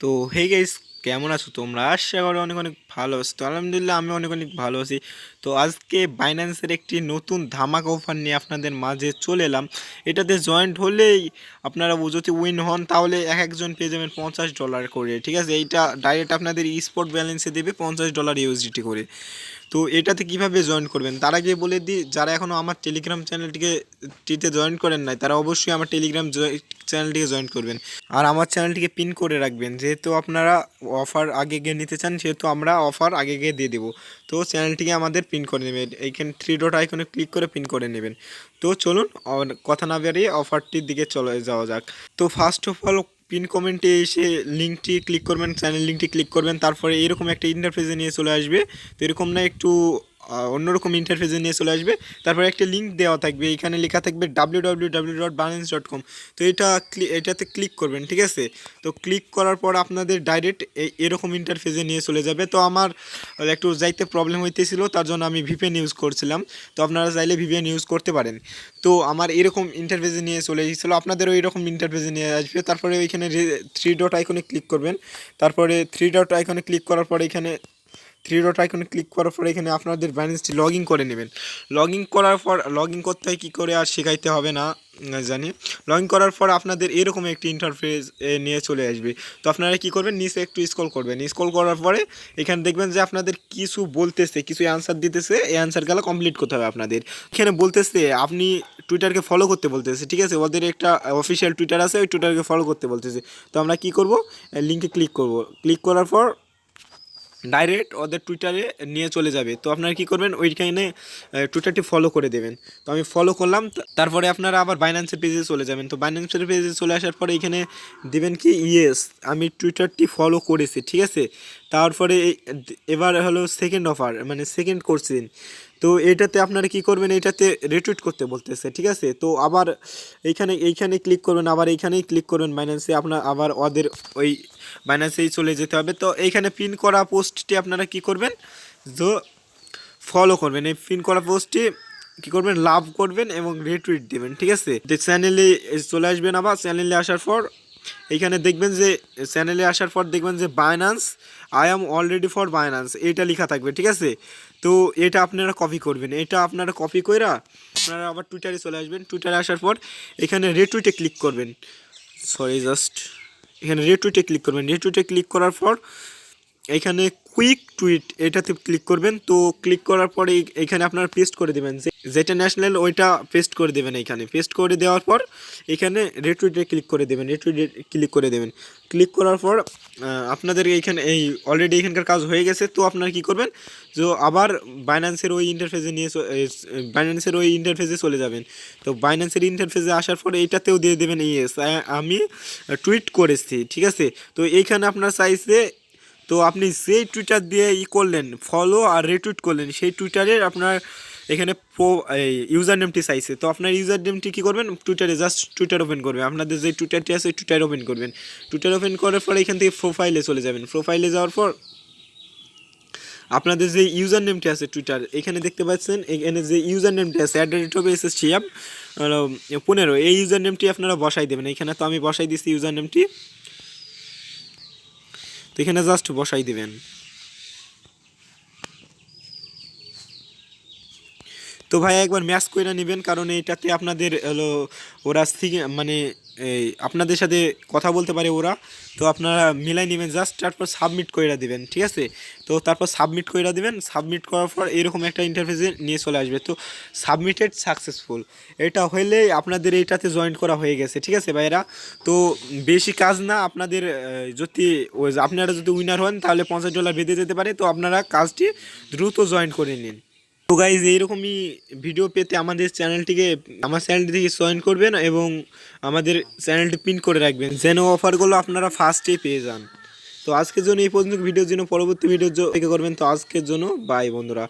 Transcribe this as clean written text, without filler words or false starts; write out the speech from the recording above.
তো hey guys, কেমন আছো তোমরা? আশা করি অনেক অনেক ভালো আছো। তো আলহামদুলিল্লাহ আমি অনেক অনেক ভালো আছি। তো আজকে বাইন্যান্সের একটি নতুন ধামাকা অফার নিয়ে আপনাদের মাঝে চলে এলাম। এটাতে জয়েন্ট হলেই আপনারা যদি উইন হন তাহলে এক একজন পেয়ে যাবেন $50 করে। ঠিক আছে, এইটা ডাইরেক্ট আপনাদের স্পট ব্যালেন্সে দেবে $50 ইউএসডিটি করে। তো এটাতে কিভাবে জয়েন করবেন তার আগে বলে দিই, যারা এখনও আমার টেলিগ্রাম চ্যানেলটিতে জয়েন করেন নাই তারা অবশ্যই আমার টেলিগ্রাম চ্যানেলটিকে জয়েন করবেন। আর আমার চ্যানেলটিকে পিন করে রাখবেন, যেহেতু আপনারা অফার আগে গিয়ে নিতে চান সেহেতু আমরা অফার আগে গিয়ে দিয়ে দেবো। তো চ্যানেলটিকে আমাদের পিন করে নেবেন, এইখানে 3 ডট আইকনে ক্লিক করে পিন করে নেবেন। তো চলুন কথা না বেরিয়ে অফারটির দিকে চলে যাওয়া যাক। তো ফার্স্ট অফ অল পিন কমেন্টে এসে লিঙ্কটি ক্লিক করবেন, চ্যানেল লিঙ্কটি ক্লিক করবেন, তারপরে এরকম একটা ইন্টারফেসে নিয়ে চলে আসবে। তো এরকম না, একটু অন্যরকম ইন্টারফেসে নিয়ে চলে আসবে। তারপরে একটা লিঙ্ক দেওয়া থাকবে, এখানে লেখা থাকবে www.binance.com। তো এটাতে ক্লিক করবেন, ঠিক আছে। তো ক্লিক করার পর আপনাদের ডাইরেক্ট এরকম ইন্টারফেসে নিয়ে চলে যাবে। তো আমার একটু যাইতে প্রবলেম হইতেছিল, তার জন্য আমি ভিপিএন ইউজ করছিলাম। তো আপনারা চাইলে ভিপিএন ইউজ করতে পারেন। তো আমার এরকম ইন্টারফেসে নিয়ে চলে এসেছিলো, আপনাদেরও এরকম ইন্টারফেসে নিয়ে আসবে। তারপরে ওইখানে 3 ডট আইকনে ক্লিক করবেন। তারপরে 3 ডট আইকনে ক্লিক করার পরে এখানে আপনাদের ব্যালেন্সটি লগ ইন করে নেবেন। লগ ইন করতে হয় কী করে আর শেখাইতে হবে না জানি। লগ ইন করার পর আপনাদের এরকম একটি ইন্টারফেস নিয়ে চলে আসবে। তো আপনারা কী করবেন, নিচে একটু স্ক্রল করবেন। স্ক্রল করার পরে এখানে দেখবেন যে আপনাদের কিছু বলতেছে, কিছু অ্যান্সার দিতেছে। এই অ্যান্সারগুলো কমপ্লিট করতে হবে আপনাদের। এখানে বলতেছে আপনি টুইটারকে ফলো করতে বলতেছে, ঠিক আছে। ওদের একটা অফিসিয়াল টুইটার আছে, ওই টুইটারকে ফলো করতে বলতেছে। তো আমরা কী করব, লিঙ্কে ক্লিক করব। ক্লিক করার পর ডাইরেক্ট ওদের টুইটারে নিয়ে চলে যাবে। তো আপনারা কী করবেন, ওইখানে টুইটারটি ফলো করে দেবেন। তো আমি ফলো করলাম। তারপরে আপনারা আবার বাইন্যান্সের পেজে চলে যাবেন। তো বাইন্যান্সের পেজে চলে আসার পরে এখানে দেবেন কি ইয়েস, আমি টুইটারটি ফলো করেছি, ঠিক আছে। তারপরে এবার হলো সেকেন্ড অফার, মানে সেকেন্ড করছেন। তো এইটাতে আপনারা কি করবেন, এইটাতে রিটুইট করতে বলতেছে, ঠিক আছে। তো আবার এইখানে ক্লিক করবেন, আবার এইখানেই ক্লিক করবেন বাইন্যান্সে, আপনার আবার ওদের ওই বাইন্যান্সেই চলে যেতে হবে। তো এইখানে পিন করা পোস্টটি আপনারা কি করবেন, তো ফলো করবেন। এই পিন করা পোস্টটি কী করবেন, লাভ করবেন এবং রিটুইট দেবেন, ঠিক আছে। চ্যানেলে চলে আসবেন। আবার চ্যানেলে আসার পর এইখানে দেখবেন যে Binance I am already for Binance এটা লেখা থাকবে, ঠিক আছে। তো এটা আপনারা কপি করবেন। এটা আপনারা কপি কইরা আপনারা আবার টুইটারে চলে আসবেন। টুইটারে আসার পর এখানে রিটুইটে ক্লিক করবেন। এখানে রিটুইটে ক্লিক করবেন। রিটুইটে ক্লিক করার পর এখানে কুইক টুইট এটাতে ক্লিক করবেন। তো ক্লিক করার পরে এখানে আপনারা পেস্ট করে দেবেন, যেটা ন্যাশনাল ওইটা পেস্ট করে দেবেন। এখানে পেস্ট করে দেওয়ার পর এখানে রিটুইটে ক্লিক করে দেবেন। ক্লিক করার পর আপনাদের এইখানে এই অলরেডি এখানকার কাজ হয়ে গেছে। তো আপনারা কী করবেন, যে আবার বাইন্যান্সের ওই ইন্টারফেসে চলে যাবেন। তো বাইন্যান্সের ইন্টারফেসে আসার পরে এইটাতেও দিয়ে দেবেন ইয়েস আমি টুইট করেছি, ঠিক আছে। তো এইখানে আপনার চাইছে, তো আপনি যেই টুইটার দিয়ে করলেন ফলো আর রিটুইট করলেন, সেই টুইটারের আপনার এখানে ইউজার নেমটি চাইছে। তো আপনার ইউজার নেমটি কী করবেন, টুইটারে জাস্ট টুইটার ওপেন করবেন। আপনাদের যে টুইটারটি আছে টুইটার ওপেন করবেন। টুইটার ওপেন করার পর এখান থেকে প্রোফাইলে চলে যাবেন। প্রোফাইলে যাওয়ার পর আপনাদের যে ইউজার নেমটি আছে টুইটার, এখানে দেখতে পাচ্ছেন এখানে যে ইউজার নেমটি আছে @SCM15, এই ইউজার নেমটি আপনারা বসাই দেবেন। এখানে তো আমি বসাই দিচ্ছি ইউজার নেমটি। তো এখানে জাস্ট বসাই দেবেন। তো ভাই একবার ম্যাচ করে নেবেন, কারণ এইটাতে আপনাদের হলো ওরা মানে এই আপনাদের সাথে কথা বলতে পারে ওরা। তো আপনারা মিলাই নেবেন জাস্ট, তারপর সাবমিট করে দিবেন, ঠিক আছে। তো তারপর সাবমিট করে দিবেন। সাবমিট করার পর এরকম একটা ইন্টারফেসে নিয়ে চলে আসবে। তো সাবমিটেড সাকসেসফুল এটা হইলে আপনাদের এইটাতে জয়েন করা হয়ে গেছে, ঠিক আছে ভাইরা। তো বেশি কাজ না, আপনাদের যদি আপনারা যদি উইনার হন তাহলে $50 বেঁধে যেতে পারে। তো আপনারা কাজটি দ্রুত জয়েন করে নিন। তো গাইজ এইরকমই ভিডিও পেতে আমার চ্যানেলটিকে জয়েন করবেন এবং আমাদের চ্যানেলটি পিন করে রাখবেন, যেন অফারগুলো আপনারা ফার্স্টেই পেয়ে যান। তো আজকের জন্য এই পর্যন্ত ভিডিওর জন্য, পরবর্তী ভিডিওর জন্য অপেক্ষা করবেন। তো আজকের জন্য বাই বন্ধুরা।